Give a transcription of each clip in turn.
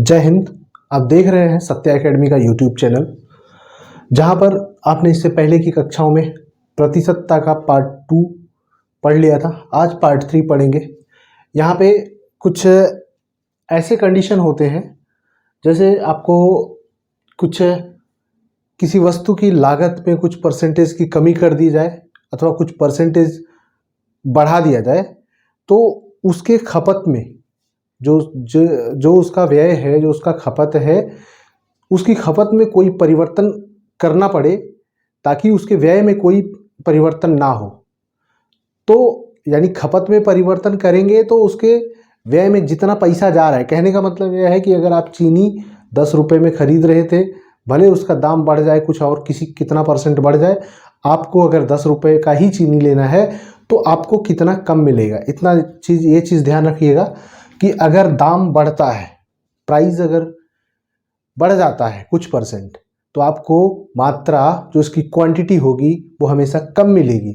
जय हिंद। आप देख रहे हैं सत्या एकेडमी का यूट्यूब चैनल, जहां पर आपने इससे पहले की कक्षाओं में प्रतिशतता का पार्ट 2 पढ़ लिया था। आज पार्ट 3 पढ़ेंगे। यहाँ पे कुछ ऐसे कंडीशन होते हैं, जैसे आपको कुछ किसी वस्तु की लागत में कुछ परसेंटेज की कमी कर दी जाए अथवा कुछ परसेंटेज बढ़ा दिया जाए, तो उसके खपत में जो जो जो उसका व्यय है, जो उसका खपत है, उसकी खपत में कोई परिवर्तन करना पड़े ताकि उसके व्यय में कोई परिवर्तन ना हो। तो यानी खपत में परिवर्तन करेंगे तो उसके व्यय में जितना पैसा जा रहा है, कहने का मतलब यह है कि अगर आप चीनी 10 रुपये में खरीद रहे थे, भले उसका दाम बढ़ जाए कुछ और कितना परसेंट बढ़ जाए, आपको अगर 10 रुपये का ही चीनी लेना है तो आपको कितना कम मिलेगा। ये चीज़ ध्यान रखिएगा कि अगर दाम बढ़ता है, प्राइस अगर बढ़ जाता है कुछ परसेंट, तो आपको मात्रा जो इसकी क्वांटिटी होगी वो हमेशा कम मिलेगी।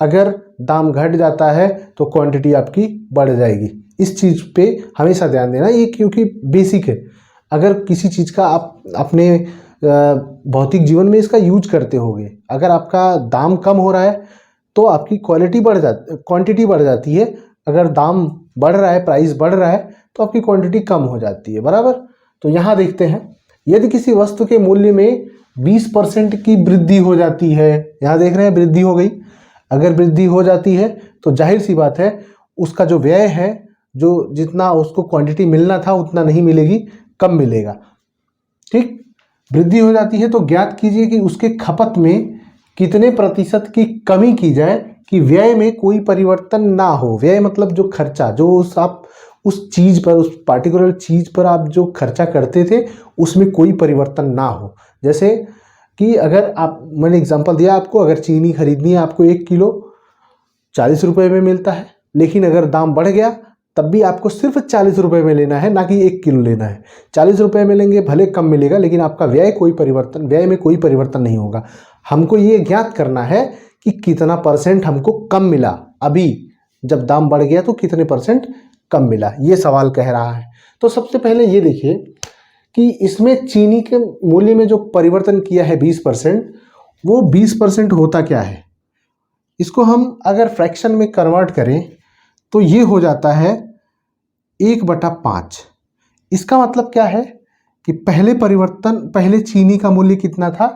अगर दाम घट जाता है तो क्वांटिटी आपकी बढ़ जाएगी। इस चीज़ पे हमेशा ध्यान देना, ये क्योंकि बेसिक है। अगर किसी चीज़ का आप अपने भौतिक जीवन में इसका यूज करते होगे, अगर आपका दाम कम हो रहा है तो आपकी क्वांटिटी बढ़ जाती है। अगर दाम बढ़ रहा है, प्राइस बढ़ रहा है, तो आपकी क्वांटिटी कम हो जाती है, बराबर। तो यहाँ देखते हैं, यदि किसी वस्तु के मूल्य में 20% की वृद्धि हो जाती है, यहाँ देख रहे हैं वृद्धि हो गई। अगर वृद्धि हो जाती है तो जाहिर सी बात है उसका जो व्यय है, जो जितना उसको क्वांटिटी मिलना था उतना नहीं मिलेगी, कम मिलेगा। ठीक, वृद्धि हो जाती है तो ज्ञात कीजिए कि उसके खपत में कितने प्रतिशत की कमी की जाए कि व्यय में कोई परिवर्तन ना हो। व्यय मतलब जो खर्चा, जो आप उस चीज़ पर, उस पार्टिकुलर चीज़ पर आप जो खर्चा करते थे उसमें कोई परिवर्तन ना हो। जैसे कि अगर मैंने एग्जांपल दिया आपको, अगर चीनी खरीदनी है, आपको 1 किलो 40 रुपये में मिलता है, लेकिन अगर दाम बढ़ गया तब भी आपको सिर्फ 40 रुपये में लेना है, ना कि 1 किलो लेना है। 40 रुपये में लेंगे, भले कम मिलेगा, लेकिन आपका व्यय में कोई परिवर्तन नहीं होगा। हमको ये ज्ञात करना है कि कितना परसेंट हमको कम मिला, अभी जब दाम बढ़ गया तो कितने परसेंट कम मिला, ये सवाल कह रहा है। तो सबसे पहले ये देखिए कि इसमें चीनी के मूल्य में जो परिवर्तन किया है 20%, वो 20% होता क्या है। इसको हम अगर फ्रैक्शन में कन्वर्ट करें तो ये हो जाता है 1/5। इसका मतलब क्या है कि पहले चीनी का मूल्य कितना था,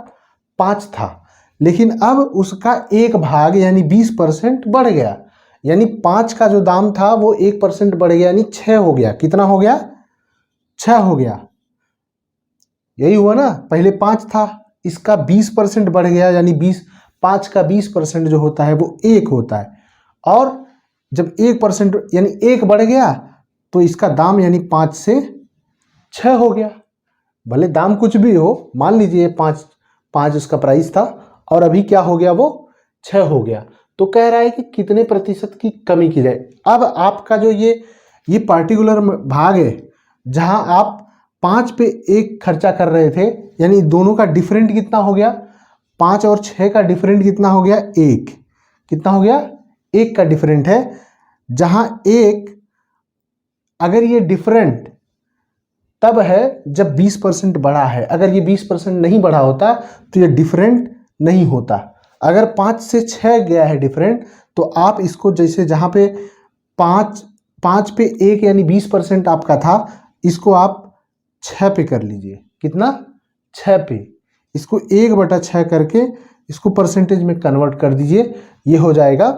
5 था, लेकिन अब उसका 1 भाग यानी 20% बढ़ गया। यानी 5 का जो दाम था वो 1% बढ़ गया, यानी 6 हो गया। कितना हो गया, 6 हो गया। यही हुआ ना, पहले 5 था, इसका 20% बढ़ गया, यानी 5 का 20% जो होता है वो 1 होता है। और जब 1% यानी 1 बढ़ गया तो इसका दाम यानी 5 से 6 हो गया। भले दाम कुछ भी हो, मान लीजिए 5 उसका प्राइस था और अभी क्या हो गया, वो 6 हो गया। तो कह रहा है कि कितने प्रतिशत की कमी की जाए। अब आपका जो ये पार्टिकुलर भाग है जहां आप 5 पे 1 खर्चा कर रहे थे, यानी दोनों का डिफरेंट कितना हो गया, 5 और 6 का डिफरेंट कितना हो गया, 1। कितना हो गया, 1 का डिफरेंट है। जहां 1, अगर ये डिफरेंट तब है जब 20% बढ़ा है। अगर ये 20% नहीं बढ़ा होता तो ये डिफरेंट नहीं होता। अगर 5 से 6 गया है डिफरेंट, तो आप इसको जैसे जहां पे 5 पे 1 यानी 20% आपका था, इसको आप 6 पे कर लीजिए। कितना, 6 पे। इसको 1/6 करके इसको परसेंटेज में कन्वर्ट कर दीजिए। ये हो जाएगा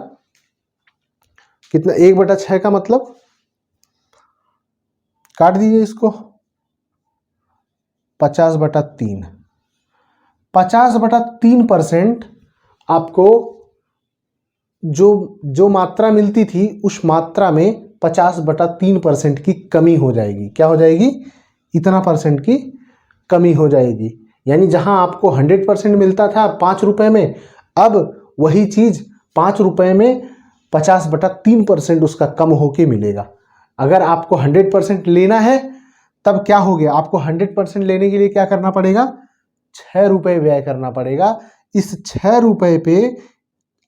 कितना, 1/6 का मतलब काट दीजिए इसको, 50/3। 50/3% आपको जो मात्रा मिलती थी उस मात्रा में 50/3% की कमी हो जाएगी। क्या हो जाएगी, इतना परसेंट की कमी हो जाएगी। यानी जहां आपको 100% मिलता था 5 रुपये में, अब वही चीज 5 रुपये में 50/3% उसका कम होके मिलेगा। अगर आपको 100% लेना है तब क्या हो गया, आपको 100% लेने के लिए क्या करना पड़ेगा, 6 रुपये व्यय करना पड़ेगा। इस 6 रुपये पे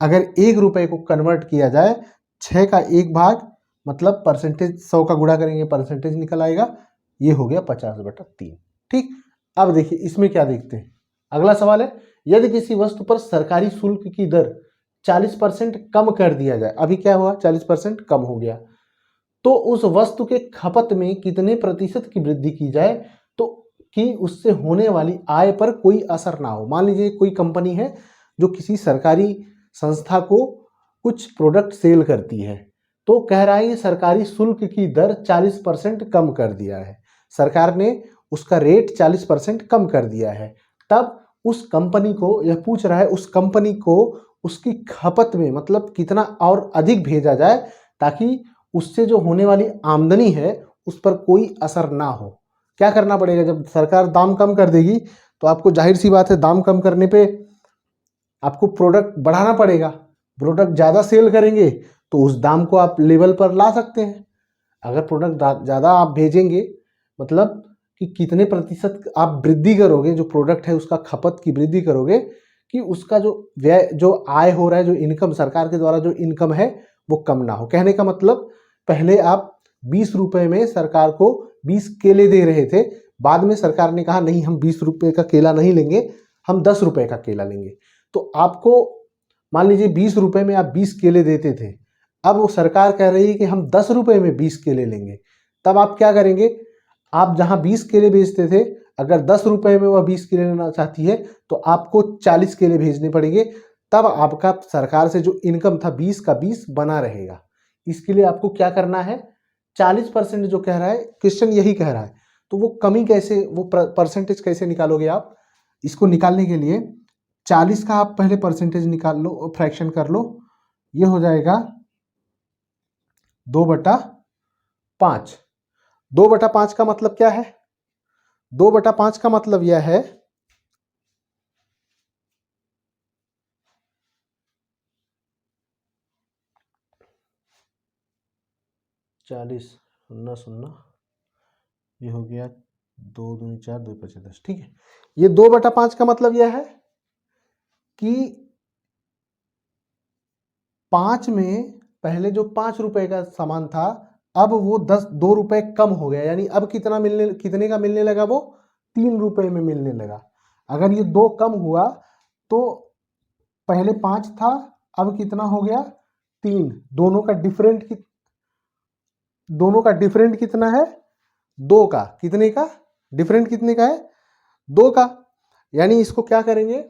अगर 1 रुपये को कन्वर्ट किया जाए, 6 का 1 भाग मतलब परसेंटेज, 100 का गुणा करेंगे परसेंटेज निकल आएगा, ये हो गया 50/3। ठीक, अब देखिए इसमें क्या देखते हैं। अगला सवाल है, यदि किसी वस्तु पर सरकारी शुल्क की दर 40% कम कर दिया जाए, अभी क्या हुआ 40% कम हो गया, तो उस वस्तु के खपत में कितने प्रतिशत की वृद्धि की जाए तो कि उससे होने वाली आय पर कोई असर ना हो। मान लीजिए कोई कंपनी है जो किसी सरकारी संस्था को कुछ प्रोडक्ट सेल करती है, तो कह रहा है ये सरकारी शुल्क की दर 40% कम कर दिया है, सरकार ने उसका रेट 40% कम कर दिया है। तब उस कंपनी को यह पूछ रहा है, उस कंपनी को उसकी खपत में मतलब कितना और अधिक भेजा जाए ताकि उससे जो होने वाली आमदनी है उस पर कोई असर ना हो। क्या करना पड़ेगा, जब सरकार दाम कम कर देगी तो आपको जाहिर सी बात है दाम कम करने पे आपको प्रोडक्ट बढ़ाना पड़ेगा। प्रोडक्ट ज़्यादा सेल करेंगे तो उस दाम को आप लेवल पर ला सकते हैं। अगर प्रोडक्ट ज़्यादा आप भेजेंगे मतलब कि कितने प्रतिशत आप वृद्धि करोगे, जो प्रोडक्ट है उसका खपत की वृद्धि करोगे कि उसका जो व्यय जो आय हो रहा है, जो इनकम सरकार के द्वारा जो इनकम है वो कम ना हो। कहने का मतलब पहले आप 20 रुपए में सरकार को 20 केले दे रहे थे, बाद में सरकार ने कहा नहीं हम 20 रुपए का केला नहीं लेंगे, हम 10 रुपए का केला लेंगे। तो आपको मान लीजिए 20 रुपए में आप 20 केले देते थे, अब वो सरकार कह रही है कि हम 10 रुपए में 20 केले लेंगे। तब आप क्या करेंगे, आप जहां 20 केले बेचते थे अगर 10 रुपए में वह 20 केले लेना चाहती है तो आपको 40 केले भेजने पड़ेंगे। तब आपका सरकार से जो इनकम था 20 का 20 बना रहेगा। इसके लिए आपको क्या करना है, 40% जो कह रहा है क्वेश्चन यही कह रहा है, तो वो कमी कैसे, वो परसेंटेज कैसे निकालोगे आप। इसको निकालने के लिए 40 का आप पहले परसेंटेज निकाल लो, फ्रैक्शन कर लो, ये हो जाएगा 2/5। 2/5 का मतलब क्या है, 2/5 का मतलब यह है 40 0 0, ये हो गया 2 दूनी 4 2 5 10। ठीक है, ये 2/5 का मतलब यह है कि 5 में पहले जो 5 रुपए का सामान था अब वो 2 रुपए कम हो गया, यानी अब कितने का मिलने लगा, वो 3 रुपए में मिलने लगा। अगर ये 2 कम हुआ तो पहले 5 था अब कितना हो गया 3, दोनों का डिफरेंट कितना है 2 का, कितने का डिफरेंट, कितने का है 2 का। यानी इसको क्या करेंगे,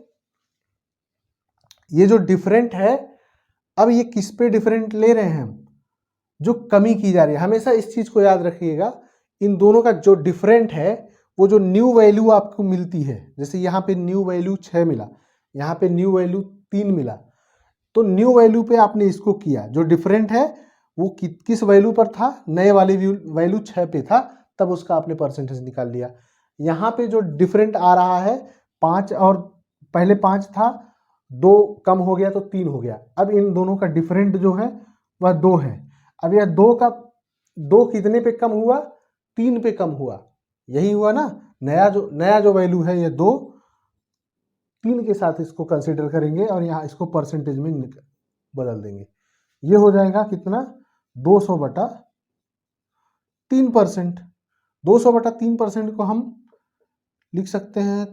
ये जो डिफरेंट है अब ये किस पे डिफरेंट ले रहे हैं हम, जो कमी की जा रही है। हमेशा इस चीज को याद रखिएगा, इन दोनों का जो डिफरेंट है वो जो न्यू वैल्यू आपको मिलती है, जैसे यहाँ पे न्यू वैल्यू 6 मिला, यहाँ पे न्यू वैल्यू 3 मिला, तो न्यू वैल्यू पे आपने इसको किया, जो डिफरेंट है वो किस वैल्यू पर था, नए वाले वैल्यू 6 पे था, तब उसका आपने परसेंटेज निकाल लिया। यहाँ पे जो डिफरेंट आ रहा है 5, और पहले 5 था 2 कम हो गया तो 3 हो गया, अब इन दोनों का डिफरेंट जो है वह 2 है। अब यह 2 कितने पे कम हुआ, 3 पे कम हुआ, यही हुआ ना। नया जो वैल्यू है ये 2, 3 के साथ इसको कंसिडर करेंगे और यहाँ इसको परसेंटेज में बदल देंगे, ये हो जाएगा कितना 200/3%। 200/3% को हम लिख सकते हैं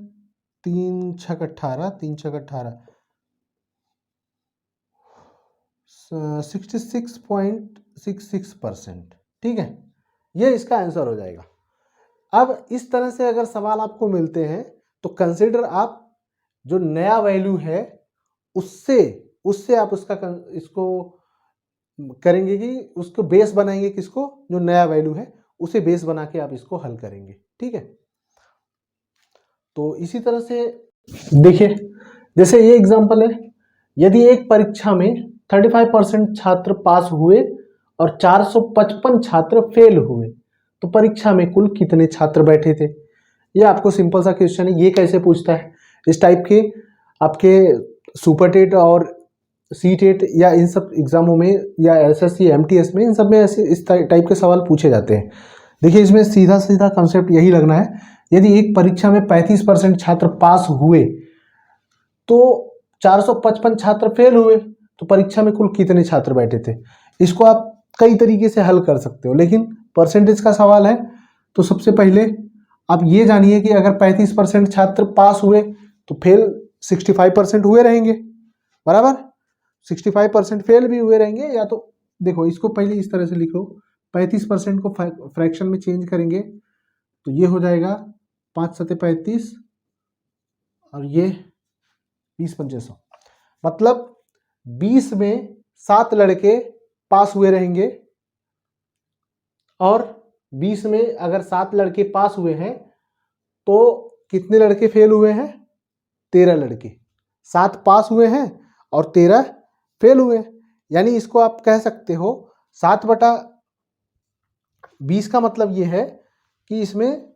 3 छक 18, 3 छक 18 66.66%। ठीक है, ये इसका आंसर हो जाएगा। अब इस तरह से अगर सवाल आपको मिलते हैं तो कंसिडर आप जो नया वैल्यू है उससे आप इसको करेंगे कि उसको बेस बनाएंगे, किसको, जो नया वैल्यू है उसे बेस बना के आप इसको हल करेंगे। ठीक है, तो इसी तरह से देखिए जैसे ये एग्जांपल है, यदि एक परीक्षा में 35% छात्र पास हुए और 455 छात्र फेल हुए तो परीक्षा में कुल कितने छात्र बैठे थे। ये आपको सिंपल सा क्वेश्चन है, ये कैसे पूछता है। इस टाइप के आपके सुपर टेट और सी टेट या इन सब एग्जामों में या एसएससी एमटीएस में इन सब में ऐसे इस टाइप के सवाल पूछे जाते हैं। देखिए इसमें सीधा सीधा कंसेप्ट यही लगना है, यदि एक परीक्षा में 35% छात्र पास हुए तो 455 छात्र फेल हुए तो परीक्षा में कुल कितने छात्र बैठे थे। इसको आप कई तरीके से हल कर सकते हो, लेकिन परसेंटेज का सवाल है तो सबसे पहले आप ये जानिए कि अगर 35% छात्र पास हुए तो फेल 65% हुए रहेंगे, बराबर। 65% फेल भी हुए रहेंगे, या तो देखो इसको पहले इस तरह से लिखो, 35% को फ्रैक्शन में चेंज करेंगे तो ये हो जाएगा 5 सते 35 और ये 20 पंचे 100, मतलब 20 में 7 लड़के पास हुए रहेंगे और 20 में अगर 7 लड़के पास हुए हैं तो कितने लड़के फेल हुए हैं? 13 लड़के। 7 पास हुए हैं और 13 फेल हुए हैं, यानी इसको आप कह सकते हो 7/20 का मतलब ये है कि इसमें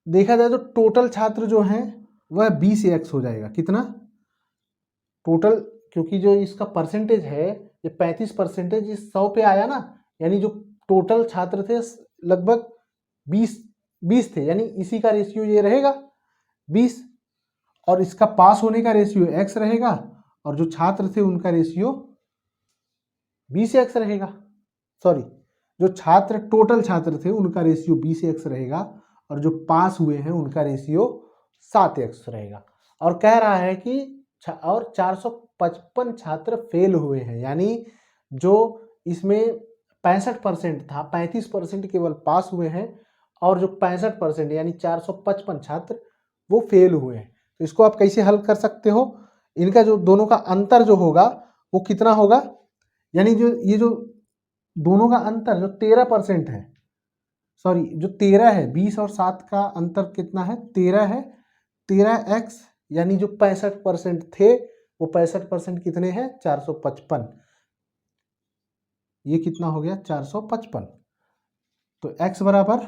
देखा जाए तो टोटल छात्र जो हैं वह 20x हो जाएगा। कितना टोटल? क्योंकि जो इसका परसेंटेज है ये 35% इस 100 पे आया ना, यानी जो टोटल छात्र थे लगभग 20 थे, यानी इसी का रेशियो ये रहेगा 20, और इसका पास होने का रेशियो x रहेगा और जो छात्र थे उनका रेशियो 20x रहेगा। सॉरी, जो छात्र टोटल छात्र थे उनका रेशियो 20x रहेगा और जो पास हुए हैं उनका रेशियो 7x रहेगा। और कह रहा है कि और 455 छात्र फेल हुए हैं, यानी जो इसमें 65% था 35% केवल पास हुए हैं और जो 65% यानी 455 छात्र वो फेल हुए हैं। तो इसको आप कैसे हल कर सकते हो? इनका जो दोनों का अंतर जो होगा वो कितना होगा, यानी जो ये जो दोनों का अंतर जो 13% है, सॉरी जो 13 है, 20 और 7 का अंतर कितना है? 13 है। 13x यानी जो 65% थे वो 65% कितने हैं? 455। ये कितना हो गया? 455। तो x बराबर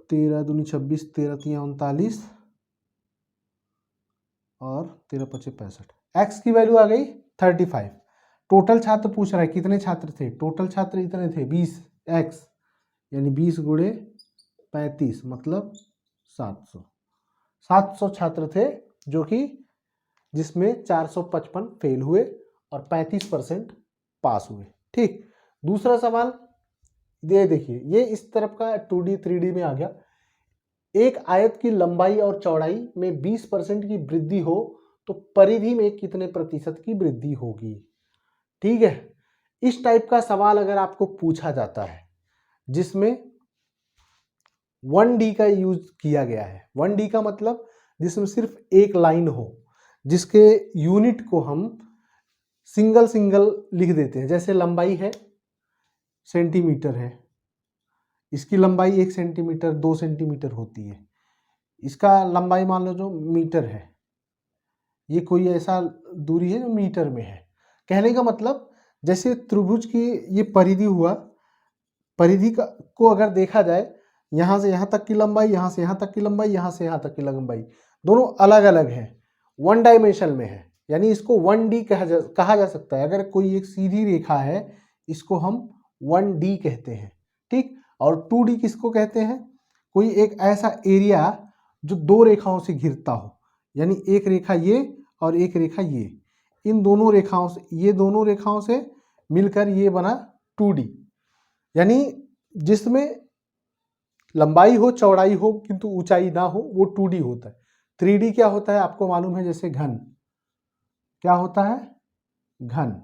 13 दूनी 26, 13 तिया 39 और 13 पचे 65। x की वैल्यू आ गई 35। टोटल छात्र पूछ रहा है कितने छात्र थे? टोटल छात्र इतने थे 20x, यानी 20 गुणे 35 मतलब 700। 700 छात्र थे जो कि जिसमें 455 फेल हुए और 35% पास हुए। ठीक, दूसरा सवाल ये देखिए, ये इस तरफ का 2D 3D में आ गया। एक आयत की लंबाई और चौड़ाई में 20% की वृद्धि हो तो परिधि में कितने प्रतिशत की वृद्धि होगी? ठीक है, इस टाइप का सवाल अगर आपको पूछा जाता है जिसमें 1D का यूज किया गया है, 1D का मतलब जिसमें सिर्फ एक लाइन हो, जिसके यूनिट को हम सिंगल सिंगल लिख देते हैं, जैसे लंबाई है सेंटीमीटर है, इसकी लंबाई 1 सेंटीमीटर 2 सेंटीमीटर होती है, इसका लंबाई मान लो जो मीटर है, ये कोई ऐसा दूरी है जो मीटर में है। कहने का मतलब जैसे त्रिभुज की ये परिधि हुआ, परिधि का को अगर देखा जाए यहाँ से यहाँ तक की लंबाई, यहाँ से यहाँ तक की लंबाई, यहाँ से यहाँ तक की लंबाई दोनों अलग अलग है, 1 डायमेंशन में है, यानी इसको 1D कहा जा सकता है। अगर कोई एक सीधी रेखा है इसको हम 1D कहते हैं। ठीक, और 2D किसको कहते हैं? कोई एक ऐसा एरिया जो दो रेखाओं से घिरता हो, यानी एक रेखा ये और एक रेखा ये, इन दोनों रेखाओं से, ये दोनों रेखाओं से मिलकर ये बना 2D, यानी जिसमें लंबाई हो चौड़ाई हो किंतु ऊंचाई ना हो वो 2D होता है। 3D क्या होता है आपको मालूम है? जैसे घन, क्या होता है? घन,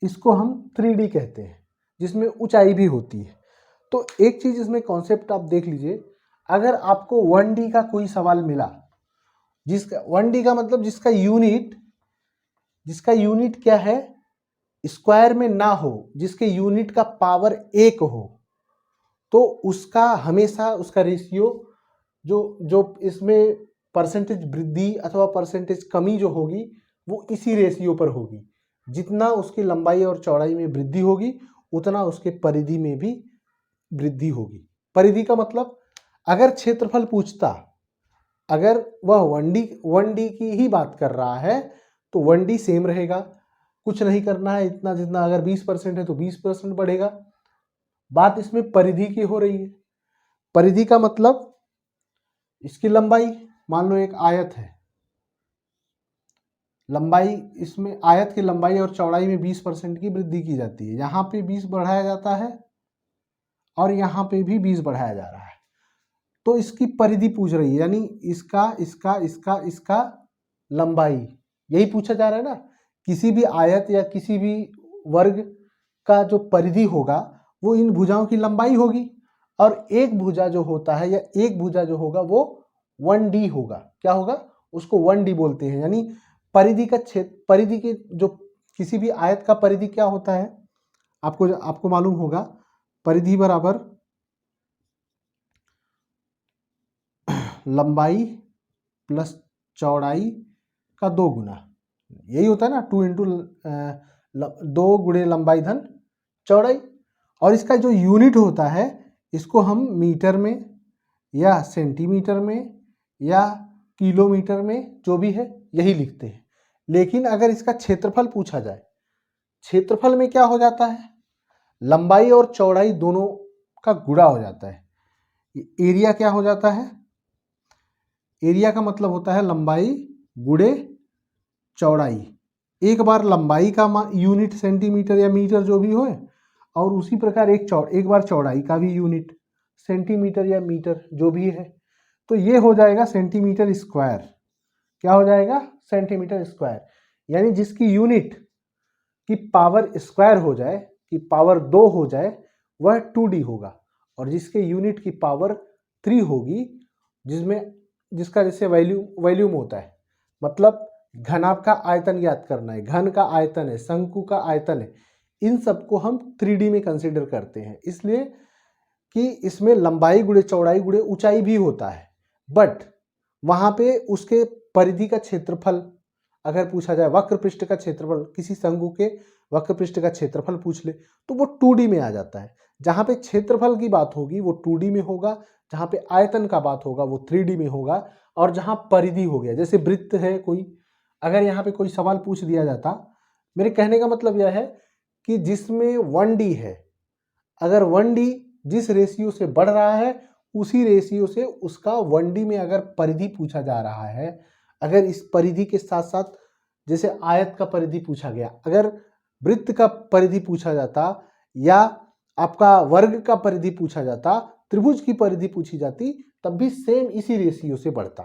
इसको हम 3D कहते हैं जिसमें ऊंचाई भी होती है। तो एक चीज इसमें कॉन्सेप्ट आप देख लीजिए, अगर आपको 1D का कोई सवाल मिला, जिसका 1D का मतलब जिसका यूनिट क्या है? स्क्वायर में ना हो, जिसके यूनिट का पावर 1 हो, तो उसका हमेशा उसका रेशियो जो इसमें परसेंटेज वृद्धि अथवा परसेंटेज कमी जो होगी वो इसी रेशियो पर होगी। जितना उसकी लंबाई और चौड़ाई में वृद्धि होगी उतना उसके परिधि में भी वृद्धि होगी। परिधि का मतलब अगर क्षेत्रफल पूछता, अगर वह 1D की ही बात कर रहा है तो 1D सेम रहेगा, कुछ नहीं करना है, इतना जितना अगर 20% है तो 20% बढ़ेगा। बात इसमें परिधि की हो रही है। परिधि का मतलब इसकी लंबाई, मान लो एक आयत है, लंबाई, इसमें आयत की लंबाई और चौड़ाई में 20% की वृद्धि की जाती है। यहाँ पे 20 बढ़ाया जाता है और यहाँ पे भी 20 बढ़ाया जा रहा है। तो इसकी परिधि पूछ रही है, यानी इसका इसका इसका इसका लंबाई, यही पूछा जा रहा है ना। किसी भी आयत या किसी भी वर्ग का जो परिधि होगा वो इन भुजाओं की लंबाई होगी, और एक भुजा जो होता है या एक भुजा जो होगा वो 1D होगा। क्या होगा? उसको 1D बोलते हैं। यानी परिधि का क्षेत्र, परिधि के जो किसी भी आयत का परिधि क्या होता है, आपको मालूम होगा, परिधि बराबर लंबाई प्लस चौड़ाई का 2 गुना, यही होता है ना, 2 इंटू 2 गुणे लंबाई धन चौड़ाई। और इसका जो यूनिट होता है इसको हम मीटर में या सेंटीमीटर में या किलोमीटर में, जो भी है यही लिखते हैं। लेकिन अगर इसका क्षेत्रफल पूछा जाए, क्षेत्रफल में क्या हो जाता है, लंबाई और चौड़ाई दोनों का गुणा हो जाता है। एरिया क्या हो जाता है, एरिया का मतलब होता है लंबाई गुणे चौड़ाई। एक बार लंबाई का यूनिट सेंटीमीटर या मीटर जो भी हो, और उसी प्रकार एक बार चौड़ाई का भी यूनिट सेंटीमीटर या मीटर जो भी है, तो ये हो जाएगा सेंटीमीटर स्क्वायर। क्या हो जाएगा? Centimetre square. यानी जिसकी यूनिट की पावर स्क्वायर हो जाए, कि पावर 2 हो जाए, वह 2D होगा। और जिसके यूनिट की पावर 3 होगी, जिसका जैसे वॉल्यूम होता है, मतलब घनाभ का आयतन ज्ञात करना है, घन का आयतन है, शंकु का आयतन है, इन सबको हम 3D में कंसीडर करते हैं। इसलिए कि इसमें लंबाई गुणे चौड़ाई गुणे ऊंचाई भी होता है, बट वहां पे उसके परिधि का क्षेत्रफल अगर पूछा जाए, वक्र पृष्ठ का क्षेत्रफल, किसी शंकु के वक्र पृष्ठ का क्षेत्रफल पूछ ले तो वो 2D में आ जाता है। जहां पे क्षेत्रफल की बात होगी वो 2D में होगा, जहां पे आयतन का बात होगा वो 3D में होगा। और जहां परिधि हो गया, जैसे वृत्त है कोई, अगर यहाँ पे कोई सवाल पूछ दिया जाता, मेरे कहने का मतलब यह है कि जिसमें 1D है, अगर 1D जिस रेशियो से बढ़ रहा है उसी रेशियो से उसका 1D में अगर परिधि पूछा जा रहा है, अगर इस परिधि के साथ साथ जैसे आयत का परिधि पूछा गया, अगर वृत्त का परिधि पूछा जाता या आपका वर्ग का परिधि पूछा जाता, त्रिभुज की परिधि पूछी जाती, तब भी सेम इसी रेशियो से बढ़ता।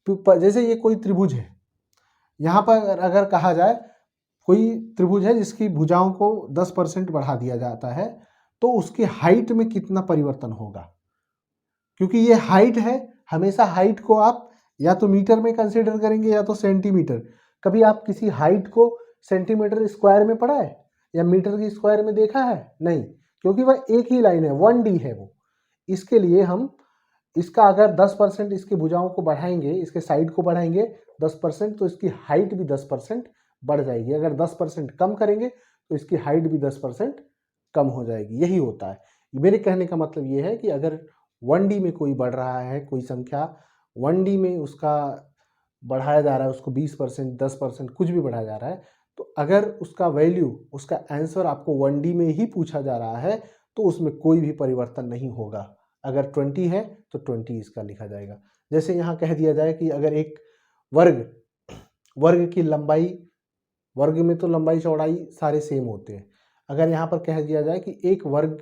तो जैसे ये कोई त्रिभुज है, यहाँ पर अगर कहा जाए कोई त्रिभुज है जिसकी भुजाओं को 10% बढ़ा दिया जाता है, तो उसकी हाइट में कितना परिवर्तन होगा। क्योंकि ये हाइट है, हमेशा हाइट को आप या तो मीटर में कंसीडर करेंगे या तो सेंटीमीटर। कभी आप किसी हाइट को सेंटीमीटर स्क्वायर में पढ़ा है या मीटर की स्क्वायर में देखा है? नहीं, क्योंकि वह एक ही लाइन है, 1D है वो। इसके लिए हम इसका अगर 10% इसकी भुजाओं को बढ़ाएंगे, इसके साइड को बढ़ाएंगे 10%, तो इसकी हाइट भी 10% बढ़ जाएगी। अगर 10% कम करेंगे तो इसकी हाइट भी 10% कम हो जाएगी। यही होता है। मेरे कहने का मतलब ये है कि अगर 1D में कोई बढ़ रहा है, कोई संख्या 1D में उसका बढ़ाया जा रहा है, उसको 20%, 10% कुछ भी बढ़ाया जा रहा है, तो अगर उसका वैल्यू, उसका आंसर आपको 1D में ही पूछा जा रहा है तो उसमें कोई भी परिवर्तन नहीं होगा। अगर 20 है तो 20 इसका लिखा जाएगा। जैसे यहाँ कह दिया जाए कि अगर एक वर्ग की लंबाई, वर्ग में तो लंबाई चौड़ाई सारे सेम होते हैं, अगर यहाँ पर कह दिया जाए कि एक वर्ग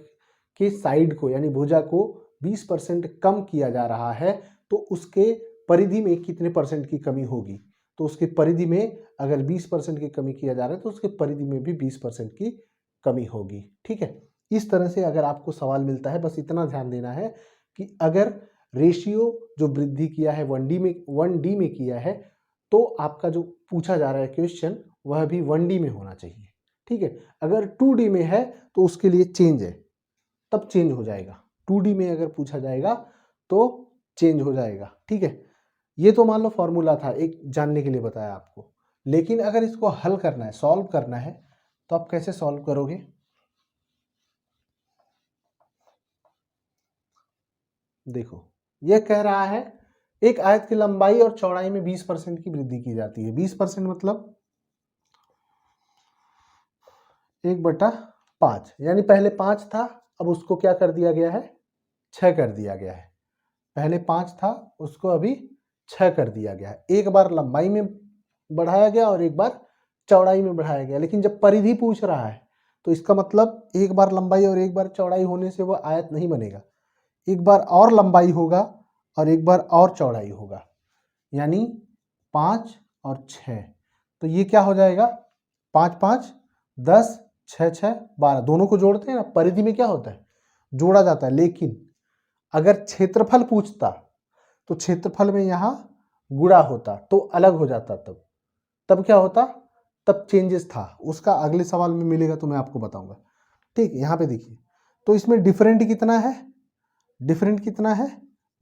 के साइड को यानी भुजा को 20% कम किया जा रहा है, तो उसके परिधि में कितने परसेंट की कमी होगी। तो उसके परिधि में अगर 20% की कमी किया जा रहा है तो उसके परिधि में भी 20% की कमी होगी। ठीक है, इस तरह से अगर आपको सवाल मिलता है, बस इतना ध्यान देना है कि अगर रेशियो जो वृद्धि किया है 1D में किया है, तो आपका जो पूछा जा रहा है क्वेश्चन वह भी 1D में होना चाहिए। ठीक है, अगर 2D में है तो उसके लिए चेंज है, तब चेंज हो जाएगा। 2D में अगर पूछा जाएगा तो चेंज हो जाएगा। ठीक है, ये तो मान लो फॉर्मूला था, एक जानने के लिए बताया आपको। लेकिन अगर इसको हल करना है, सॉल्व करना है, तो आप कैसे सॉल्व करोगे? देखो, यह कह रहा है एक आयत की लंबाई और चौड़ाई में 20% की वृद्धि की जाती है। 20% मतलब 1/5, यानी पहले 5 था, अब उसको क्या कर दिया गया है? 6 कर दिया गया है। पहले 5 था, उसको अभी 6 कर दिया गया है। एक बार लंबाई में बढ़ाया गया और एक बार चौड़ाई में बढ़ाया गया। लेकिन जब परिधि पूछ रहा है तो इसका मतलब एक बार लंबाई और एक बार चौड़ाई होने से वह आयत नहीं बनेगा, एक बार और लंबाई होगा और एक बार और चौड़ाई होगा, यानी 5 और 6। तो ये क्या हो जाएगा, 5 5 10, 6 6 12, दोनों को जोड़ते हैं ना, परिधि में क्या होता है, जोड़ा जाता है। लेकिन अगर क्षेत्रफल पूछता तो क्षेत्रफल में यहाँ गुणा होता तो अलग हो जाता। तब क्या होता, तब चेंजेस था, उसका अगले सवाल में मिलेगा तो मैं आपको बताऊंगा। ठीक, यहाँ पे देखिए, तो इसमें डिफरेंट कितना है, डिफरेंट कितना है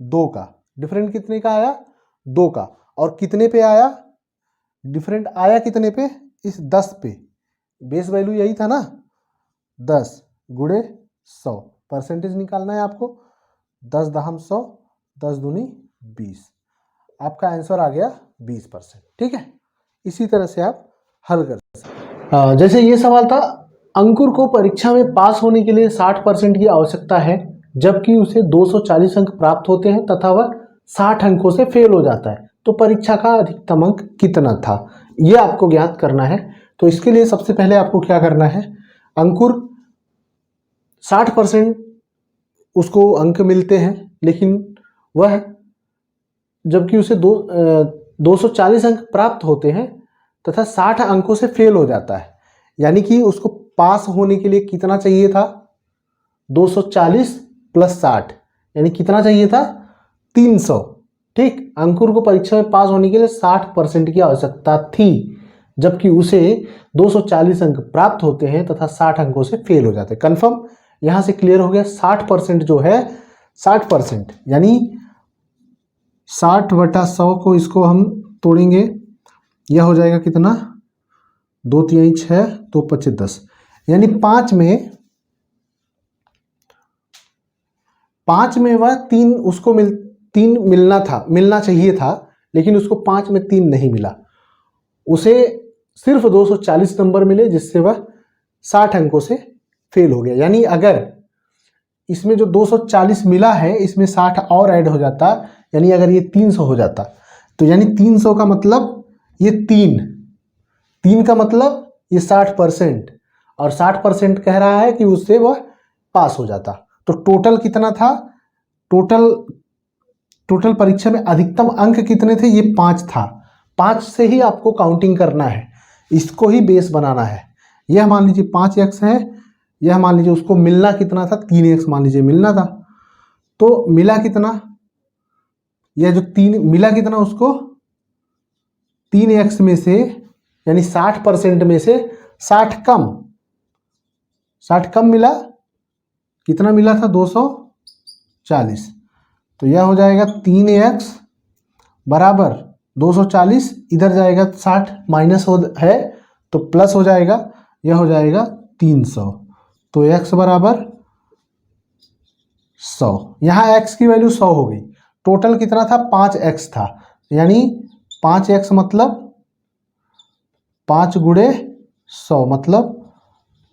2 का, डिफरेंट कितने का आया 2 का, और कितने पे आया, डिफरेंट आया कितने पे, इस 10 पे, बेस वैल्यू यही था ना 10 गुणे 100, परसेंटेज निकालना है आपको, 10 दहम 100, 10 दूनी 20, आपका आंसर आ गया 20%। ठीक है, इसी तरह से आप हल कर सकते। जैसे ये सवाल था, अंकुर को परीक्षा में पास होने के लिए 60% की आवश्यकता है, जबकि उसे 240 अंक प्राप्त होते हैं तथा वह 60 अंकों से फेल हो जाता है, तो परीक्षा का अधिकतम अंक कितना था, यह आपको ज्ञात करना है। तो इसके लिए सबसे पहले आपको क्या करना है, अंकुर 60% उसको अंक मिलते हैं, लेकिन वह जबकि उसे 240 अंक प्राप्त होते हैं तथा 60 अंकों से फेल हो जाता है, यानी कि उसको पास होने के लिए कितना चाहिए था, 240 प्लस 60, यानी कितना चाहिए था 300। ठीक, अंकुर को परीक्षा में पास होने के लिए 60% की आवश्यकता थी, जबकि उसे 240 अंक प्राप्त होते हैं तथा 60 अंकों से फेल हो जाते हैं। कंफर्म, यहां से क्लियर हो गया। 60% जो है, 60% यानी 60/100 को इसको हम तोड़ेंगे, यह हो जाएगा कितना, 2 3 6, 2 5 10, यानी 5 में वह 3 उसको 3 मिलना चाहिए था, लेकिन उसको 5 में 3 नहीं मिला, उसे सिर्फ 240 नंबर मिले, जिससे वह 60 अंकों से फेल हो गया। यानी अगर इसमें जो 240 मिला है, इसमें 60 और ऐड हो जाता, यानी अगर ये 300 हो जाता, तो यानी 300 का मतलब ये 3 का मतलब ये 60%, और 60% कह रहा है कि उससे वह पास हो जाता। तो टोटल कितना था, टोटल परीक्षा में अधिकतम अंक कितने थे, ये 5 था। 5 से ही आपको काउंटिंग करना है, इसको ही बेस बनाना है। यह मान लीजिए 5x है, यह मान लीजिए उसको मिलना कितना था, 3x मान लीजिए मिलना था, तो मिला कितना, यह जो 3 मिला कितना उसको, 3x में से, यानी 60% में से 60 कम मिला, कितना मिला था 240, तो यह हो जाएगा 3x बराबर 240, इधर जाएगा 60 माइनस है तो प्लस हो जाएगा, यह हो जाएगा 300, तो x बराबर 100, यहाँ x की वैल्यू 100 हो गई। टोटल कितना था, 5x था, यानी 5x मतलब 5 गुणे 100 मतलब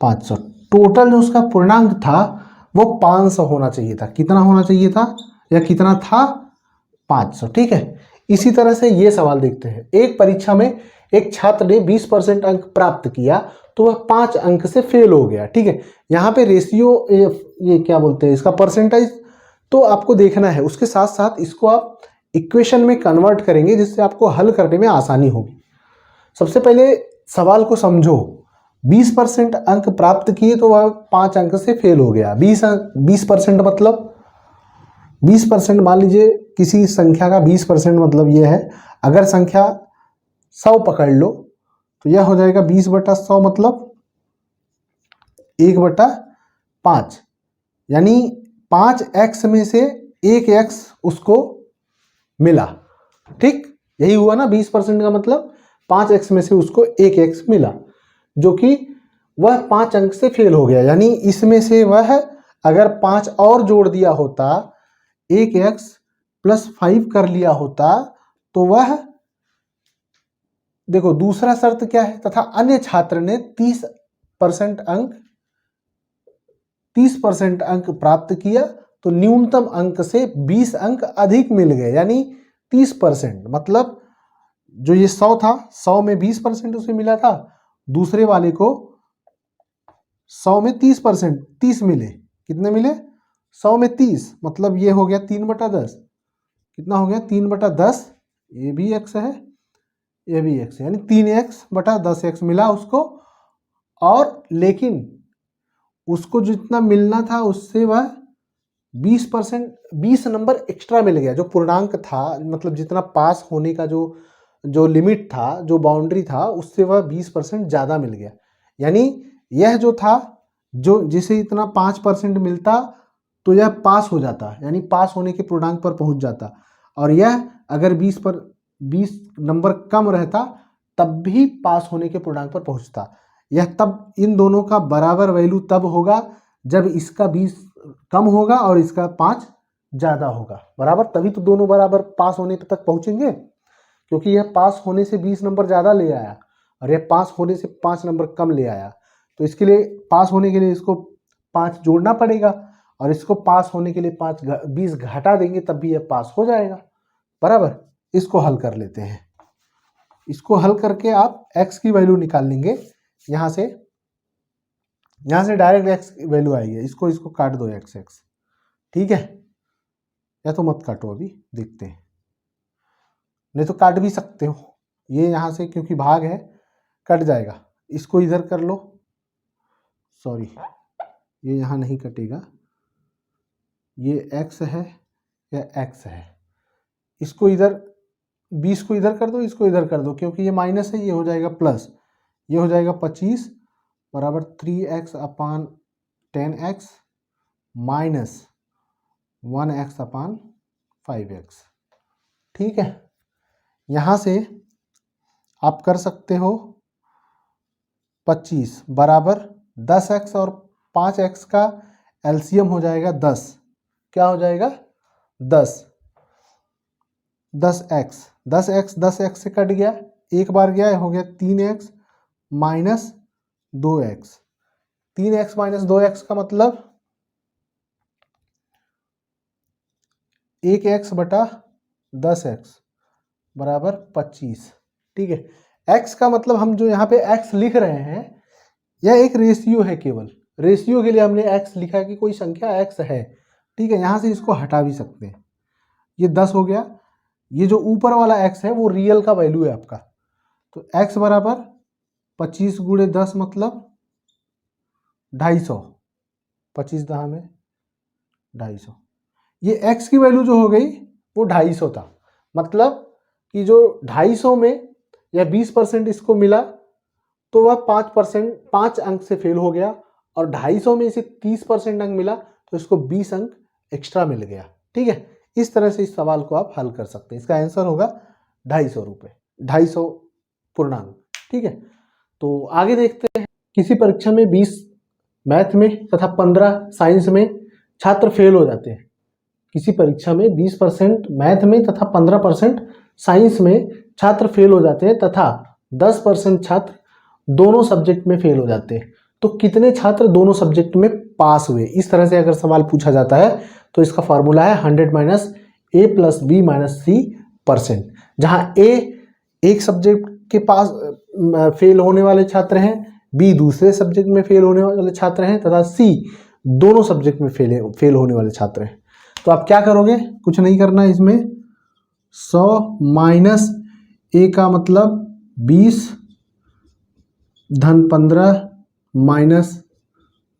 500। टोटल जो उसका पूर्णांक था वो 500 होना चाहिए था। कितना होना चाहिए था, या कितना था, 500। ठीक है, इसी तरह से ये सवाल देखते हैं। एक परीक्षा में एक छात्र ने 20% अंक प्राप्त किया तो वह 5 अंक से फेल हो गया। ठीक है, यहाँ पे रेशियो, ये क्या बोलते हैं, इसका परसेंटेज तो आपको देखना है, उसके साथ साथ इसको आप इक्वेशन में कन्वर्ट करेंगे, जिससे आपको हल करने में आसानी होगी। सबसे पहले सवाल को समझो, 20% अंक प्राप्त किए तो वह 5 अंक से फेल हो गया। 20% मतलब 20% मान लीजिए किसी संख्या का 20% मतलब यह है, अगर संख्या 100 पकड़ लो तो यह हो जाएगा 20/100 मतलब 1/5, यानी 5x में से 1x उसको मिला। ठीक, यही हुआ ना, 20% का मतलब 5x में से उसको 1x मिला, जो कि वह 5 अंक से फेल हो गया। यानी इसमें से वह अगर 5 और जोड़ दिया होता, 1x प्लस 5 कर लिया होता, तो वह, देखो दूसरा शर्त क्या है, तथा अन्य छात्र ने 30% अंक प्राप्त किया तो न्यूनतम अंक से 20 अंक अधिक मिल गए, यानी 30% मतलब जो ये 100 था, 100 में 20% उसे मिला था, दूसरे वाले को 100 में 30%, 30 मिले। कितने मिले? 100 में 30, मतलब ये हो गया 3/10। कितना हो गया? 3/10। ये भी x है, ये भी x है, यानी 3x/10x मिला उसको। और लेकिन उसको जितना मिलना था उससे वह 20%, 20 नंबर एक्स्ट्रा मिल गया। जो पूर्णांक था, मतलब जितना पास होने का जो लिमिट था, जो बाउंड्री था, उससे वह 20% ज़्यादा मिल गया। यानी यह जो था, जो जिसे इतना 5% मिलता तो यह पास हो जाता, यानी पास होने के पूर्णांक पर पहुंच जाता। और यह अगर 20 नंबर कम रहता तब भी पास होने के पूर्णांक पर पहुंचता। यह तब इन दोनों का बराबर वैल्यू तब होगा जब इसका 20 कम होगा और इसका 5 ज़्यादा होगा। बराबर, तभी तो दोनों बराबर पास होने तक पहुंचेंगे, क्योंकि यह पास होने से 20 नंबर ज़्यादा ले आया और यह पास होने से 5 नंबर कम ले आया। तो इसके लिए पास होने के लिए इसको 5 जोड़ना पड़ेगा, और इसको पास होने के लिए 20 घटा देंगे तब भी यह पास हो जाएगा। बराबर, इसको हल कर लेते हैं। इसको हल करके आप x की वैल्यू निकाल लेंगे। यहाँ से डायरेक्ट x की वैल्यू आएगी। इसको काट दो x। ठीक है, या तो मत काटो, अभी देखते हैं, नहीं तो काट भी सकते हो। ये यहाँ से क्योंकि भाग है कट जाएगा। इसको इधर कर लो, सॉरी ये यहाँ नहीं कटेगा। ये x है या x है, इसको इधर 20 को इधर कर दो, इसको इधर कर दो, क्योंकि ये माइनस है, ये हो जाएगा प्लस। ये हो जाएगा 25 बराबर 3x/10x माइनस 1x/5x। ठीक है, यहाँ से आप कर सकते हो 25 बराबर 10x और 5x का एलसीएम हो जाएगा 10। क्या हो जाएगा? 10। 10x से कट गया, एक बार गया, हो गया 3x minus 2x। 3x minus 2x का मतलब 1x/10x बराबर 25। ठीक है, x का मतलब हम जो यहाँ पे x लिख रहे हैं, यह एक रेशियो है। केवल रेशियो के लिए हमने x लिखा कि कोई संख्या x है। ठीक है, यहाँ से इसको हटा भी सकते हैं। ये 10 हो गया। ये जो ऊपर वाला x है वो रियल का वैल्यू है आपका। तो x बराबर 25 गुणे 10 मतलब 250। 25 10 में 250। ये x की वैल्यू जो हो गई वो 250 था। मतलब कि जो 250 में या 20% इसको मिला तो वह 5 अंक से फेल हो गया, और 250 में इसे 30% अंक मिला तो इसको 20 अंक एक्स्ट्रा मिल गया। ठीक है, इस तरह से इस सवाल को आप हल कर सकते हैं। इसका आंसर होगा 250 रुपये, 250 पूर्णांक। ठीक है, तो आगे देखते हैं। किसी परीक्षा में 20 मैथ में तथा 15 साइंस में छात्र फेल हो जाते हैं। किसी परीक्षा में 20% मैथ में तथा 15% साइंस में छात्र फेल हो जाते हैं तथा 10% छात्र दोनों सब्जेक्ट में फेल हो जाते हैं। तो कितने छात्र दोनों सब्जेक्ट में पास हुए? इस तरह से अगर सवाल पूछा जाता है तो इसका फॉर्मूला है 100 minus a plus B minus c%, जहां a एक सब्जेक्ट के पास फेल होने वाले छात्र हैं, b दूसरे सब्जेक्ट में फेल होने वाले छात्र हैं तथा c दोनों सब्जेक्ट में फेल होने वाले छात्र हैं। तो आप क्या करोगे? कुछ नहीं करना है इसमें। 100 माइनस a का मतलब 20 धन 15 माइनस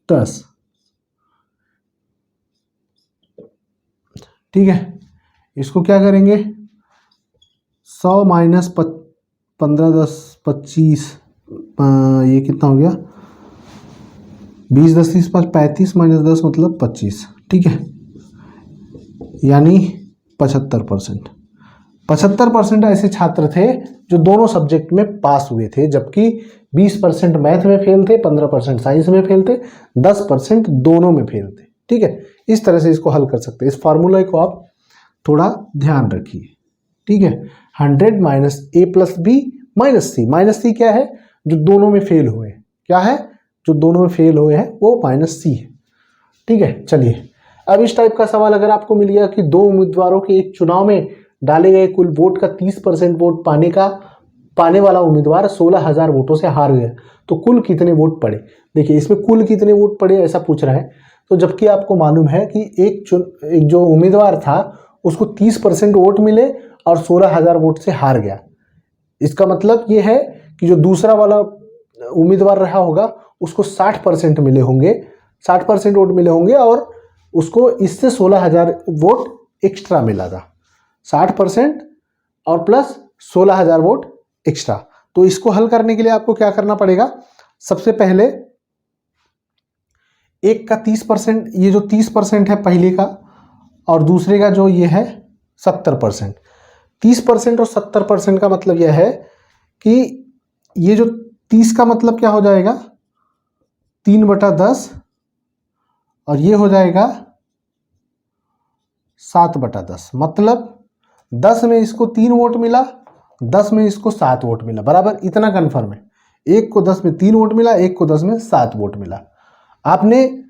10। ठीक है, इसको क्या करेंगे? 100 माइनस 15 10 25, ये कितना हो गया? 20 10 30 5 35 माइनस 10 मतलब 25। ठीक है, यानी 75%। 75% ऐसे छात्र थे जो दोनों सब्जेक्ट में पास हुए थे, जबकि 20% मैथ में फेल थे, 15% साइंस में फेल थे, 10% दोनों में फेल थे। ठीक है, इस तरह से इसको हल कर सकते हैं। इस फार्मूला को आप थोड़ा ध्यान रखिए। ठीक है, 100 minus a plus B minus C. Minus C क्या है? जो दोनों में फेल हुए हैं। क्या है? जो दोनों में फेल हुए हैं वो माइनस सी है। ठीक है, चलिए अब इस टाइप का सवाल अगर आपको मिल गया कि दो उम्मीदवारों के एक चुनाव में डाले गए कुल वोट का 30% वोट पाने वाला उम्मीदवार 16,000 वोटों से हार गया, तो कुल कितने वोट पड़े। देखिए इसमें कुल कितने वोट पड़े ऐसा पूछ रहा है, तो जबकि आपको मालूम है कि एक जो उम्मीदवार था उसको 30% वोट मिले और 16,000 वोट से हार गया। इसका मतलब ये है कि जो दूसरा वाला उम्मीदवार रहा होगा उसको 60% मिले होंगे, 60% वोट मिले होंगे और उसको इससे 16,000 वोट एक्स्ट्रा मिला था। 60% और प्लस 16,000 वोट एक्स्ट्रा। तो इसको हल करने के लिए आपको क्या करना पड़ेगा, सबसे पहले एक का 30%, ये जो 30% है पहले का, और दूसरे का जो ये है 70%। 30% और 70% का मतलब यह है कि ये जो 30 का मतलब क्या हो जाएगा 3/10 और ये हो जाएगा 7/10। मतलब 10 में इसको 3 वोट मिला, 10 में इसको 7 वोट मिला, बराबर इतना कन्फर्म है। एक को 10 में 3 वोट मिला, एक को 10 में 7 वोट मिला। आपने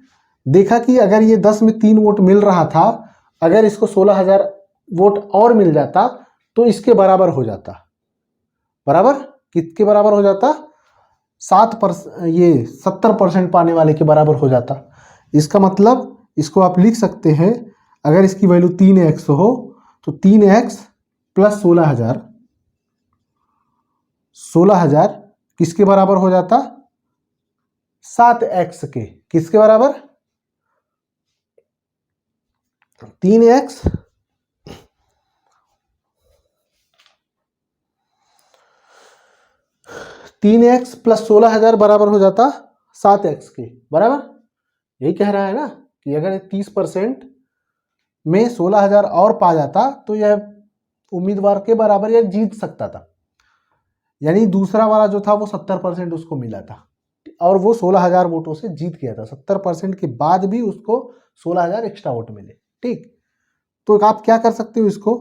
देखा कि अगर ये 10 में 3 वोट मिल रहा था, अगर इसको 16,000 वोट और मिल जाता तो इसके बराबर हो जाता। बराबर किसके बराबर हो जाता, 70% पाने वाले के बराबर हो जाता। इसका मतलब इसको आप लिख सकते हैं, अगर इसकी वैल्यू 3x हो तो 3x प्लस 16,000 किसके बराबर हो जाता, 7x के। किसके बराबर, 3x प्लस 16,000 बराबर हो जाता 7x के। बराबर यही कह रहा है ना कि अगर 30% में 16,000 और पा जाता तो यह उम्मीदवार के बराबर यह जीत सकता था। यानी दूसरा वाला जो था वो 70% उसको मिला था और वो 16,000 वोटों से जीत गया था। 70% के बाद भी उसको 16,000 एक्स्ट्रा वोट मिले। ठीक, तो आप क्या कर सकते हो, इसको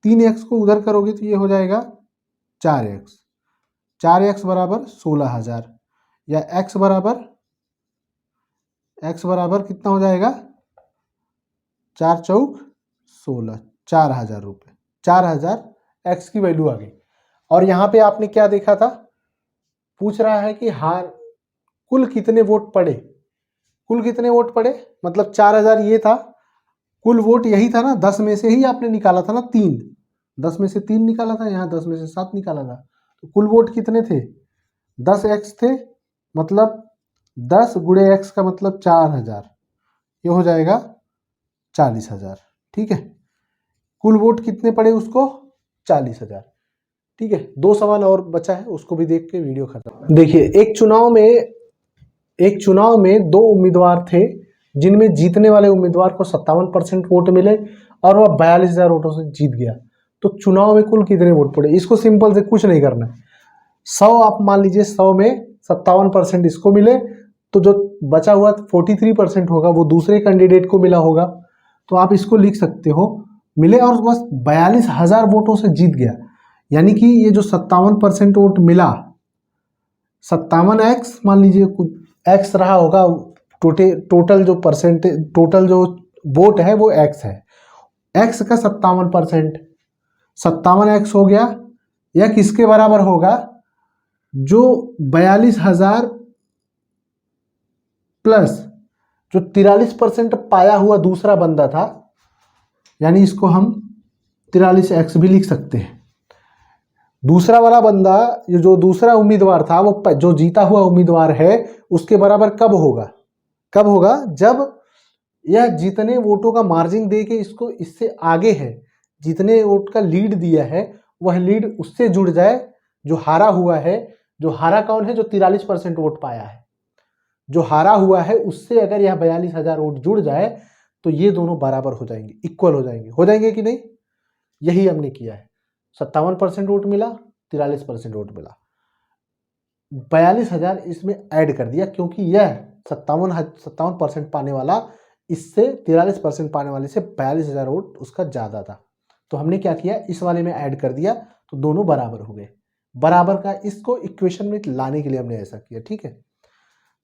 3x को उधर करोगे तो ये हो जाएगा 4x। 4x बराबर 16,000 या x बराबर कितना हो जाएगा, 4 चौक 16, 4,000 रुपये। 4,000 x की वैल्यू आ गई। और यहाँ पे आपने क्या देखा था, पूछ रहा है कि हार कुल कितने वोट पड़े। कुल कितने वोट पड़े मतलब 4,000 ये था, कुल वोट यही था ना, 10 में से ही आपने निकाला था ना 3, 10 में से 3 निकाला था, यहाँ 10 में से 7 निकाला था। तो कुल वोट कितने थे, 10x थे, मतलब 10 गुणे x का मतलब 4,000, ये हो जाएगा 40,000। ठीक है, कुल वोट कितने पड़े उसको, 40,000। ठीक है, 2 सवाल और बचा है, उसको भी देख के वीडियो खत्म। देखिए एक चुनाव में 2 उम्मीदवार थे जिनमें जीतने वाले उम्मीदवार को 57% वोट मिले और वह 42,000 वोटों से जीत गया। तो चुनाव में कुल कितने वोट पड़े, इसको सिंपल से कुछ नहीं करना है। 100 आप मान लीजिए, 100 में 57% इसको मिले तो जो बचा हुआ 43% होगा वो दूसरे कैंडिडेट को मिला होगा। तो आप इसको लिख सकते हो मिले और बस 42,000 वोटों से जीत गया। यानी कि ये जो 57% वोट मिला, 57x मान लीजिए कुछ x रहा होगा, टोटल जो परसेंटेज, टोटल जो वोट है वो x है, x का 57%, 57x हो गया। यह किसके बराबर होगा, जो 42,000 प्लस जो 43% पाया हुआ दूसरा बंदा था, यानी इसको हम 43x भी लिख सकते हैं। दूसरा वाला बंदा, जो दूसरा उम्मीदवार था, वो जो जीता हुआ उम्मीदवार है उसके बराबर कब होगा, जब यह जितने वोटों का मार्जिन दे के इसको इससे आगे है, जितने वोट का लीड दिया है वह लीड उससे जुड़ जाए जो हारा हुआ है। जो हारा कौन है, जो 43% वोट पाया है, जो हारा हुआ है उससे अगर यह 42,000 वोट जुड़ जाए तो ये दोनों बराबर हो जाएंगे, इक्वल हो जाएंगे कि नहीं। यही हमने किया है, 57% वोट मिला, 43% वोट मिला, 42,000 इसमें ऐड कर दिया क्योंकि यह 57% पाने वाला इससे 43% पाने वाले से 42,000 वोट उसका ज़्यादा था। तो हमने क्या किया, इस वाले में ऐड कर दिया तो दोनों बराबर हो गए। बराबर का इसको इक्वेशन में लाने के लिए हमने ऐसा किया। ठीक है,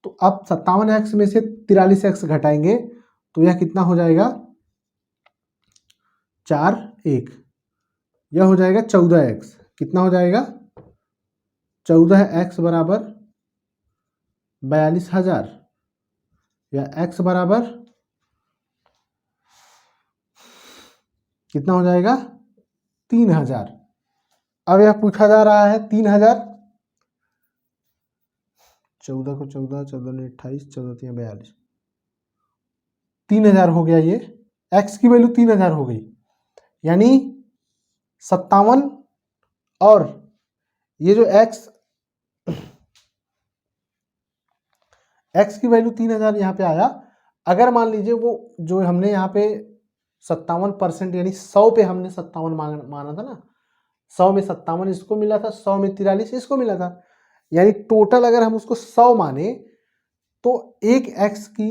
तो अब 57x में से 43x घटाएंगे तो यह कितना हो जाएगा, 4 1 यह हो जाएगा 14x। कितना हो जाएगा? 14x बराबर 42,000 या x बराबर कितना हो जाएगा? 3,000। अब यह पूछा जा रहा है 3,000। 14 को 14, 14 ने 28, 14 3 42, 3,000 हो गया। ये x की वैल्यू 3,000 हो गई, यानी 57। और ये जो x की वैल्यू 3,000 यहाँ पे आया। अगर मान लीजिए वो जो हमने यहाँ पे 57% यानी 100 पे हमने 57 माना था ना, 100 में 57 इसको मिला था, 100 में 43 इसको मिला था, यानी टोटल अगर हम उसको 100 माने तो एक x की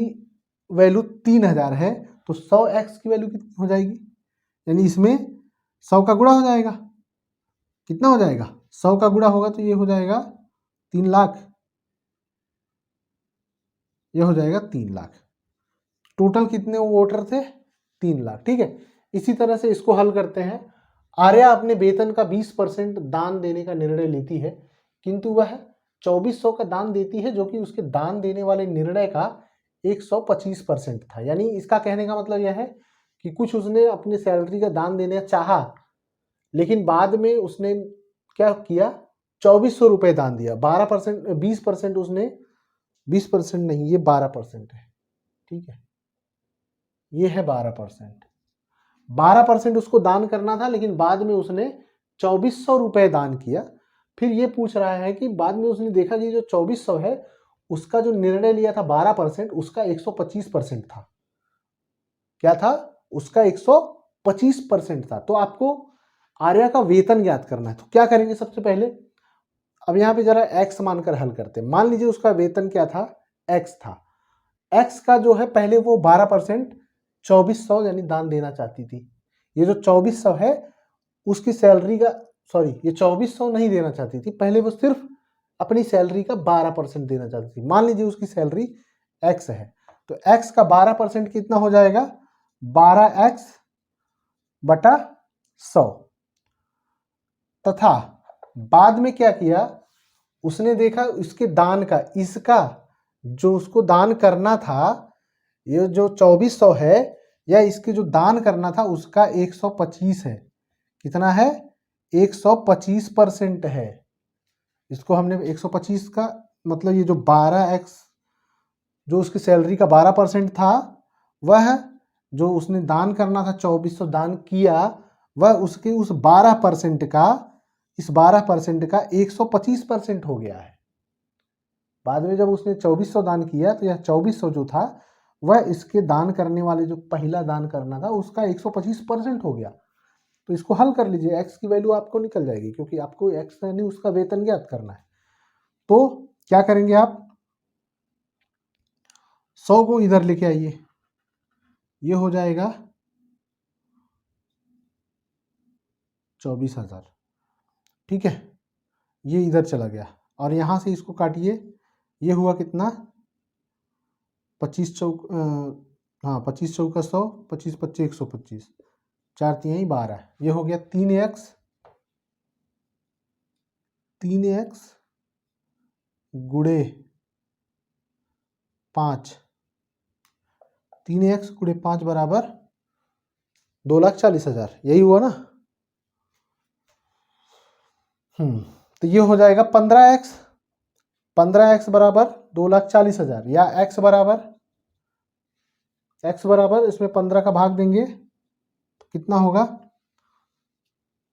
वैल्यू 3,000 है, तो 100x की वैल्यू कितनी हो जाएगी? यानी इसमें 100 का गुणा हो जाएगा। कितना हो जाएगा? 100 का गुणा होगा तो ये हो जाएगा 3 लाख। ये हो जाएगा 3 लाख। टोटल कितने वोटर थे? 3 लाख। ठीक है, इसी तरह से इसको हल करते हैं। आर्या अपने वेतन का 20% दान देने का निर्णय लेती है, किंतु वह 2400 का दान देती है, जो कि उसके दान देने वाले निर्णय का 125% था। यानी इसका कहने का मतलब यह है कि कुछ उसने अपनी सैलरी का दान देने चाहा, लेकिन बाद में उसने क्या किया? 2400 रुपये दान दिया। 12%, 20% उसने, 20% नहीं, ये 12% है। ठीक है, ये है 12%। 12% उसको दान करना था, लेकिन बाद में उसने 2400 रुपये दान किया। फिर ये पूछ रहा है कि बाद में उसने देखा कि जो 2400 है उसका जो निर्णय लिया था 12%, उसका 125% था। क्या था? उसका 125% था। तो आपको आर्या का वेतन ज्ञात करना है। तो क्या करेंगे सबसे पहले? अब यहाँ पे जरा x मानकर हल करते हैं। मान लीजिए उसका वेतन क्या था? x था। x का जो है पहले वो 12% 2400 यानी दान देना चाहती थी। ये जो 2400 है उसकी सैलरी का, सॉरी, ये 2400 नहीं देना चाहती थी, पहले वो सिर्फ अपनी सैलरी का 12% देना चाहती थी। मान लीजिए उसकी सैलरी x है, तो x का 12% कितना हो जाएगा? 12x बटा 100। तथा बाद में क्या किया? उसने देखा इसके दान का, इसका जो उसको दान करना था, ये जो 2400 है, या इसके जो दान करना था उसका 125 है। कितना है? 125% है। इसको हमने 125 का मतलब ये जो 12x जो उसकी सैलरी का 12% था, वह जो उसने दान करना था 2400 दान किया, वह उसके उस 12% का, इस 12% का 125% हो गया है। बाद में जब उसने 2400 दान किया तो यह 2400 जो था वह इसके दान करने वाले जो पहला दान करना था उसका 125% हो गया। तो इसको हल कर लीजिए, x की वैल्यू आपको निकल जाएगी, क्योंकि आपको x यानी उसका वेतन ज्ञात करना है। तो क्या करेंगे आप? 100 को इधर लेके आइए, ये हो जाएगा 24,000। ठीक है, ये इधर चला गया और यहां से इसको काटिए, ये हुआ कितना? 25 चौक, हाँ 25 चौका 100, 25 25 125, 4 3 12, ये हो गया 3x गुड़े 5, 3x गुड़े 5 बराबर 2,40,000। यही हुआ ना? तो ये हो जाएगा 15x। 15x बराबर 2,40,000, या x बराबर इसमें 15 का भाग देंगे तो कितना होगा?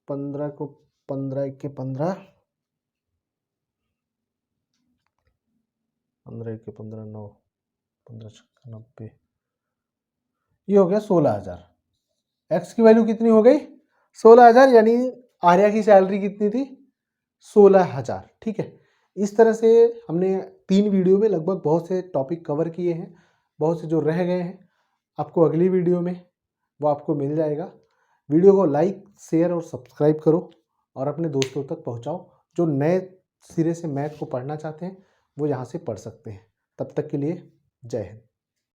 15 को 15 1 के 15, 15 1 के 15 9, 15 90, ये हो गया 16,000। x की वैल्यू कितनी हो गई? 16,000। यानी आर्या की सैलरी कितनी थी? 16,000। ठीक है, इस तरह से हमने 3 वीडियो में लगभग बहुत से टॉपिक कवर किए हैं। बहुत से जो रह गए हैं आपको अगली वीडियो में वो आपको मिल जाएगा। वीडियो को लाइक, शेयर और सब्सक्राइब करो और अपने दोस्तों तक पहुंचाओ। जो नए सिरे से मैथ को पढ़ना चाहते हैं वो यहाँ से पढ़ सकते हैं। तब तक के लिए जय हिंद।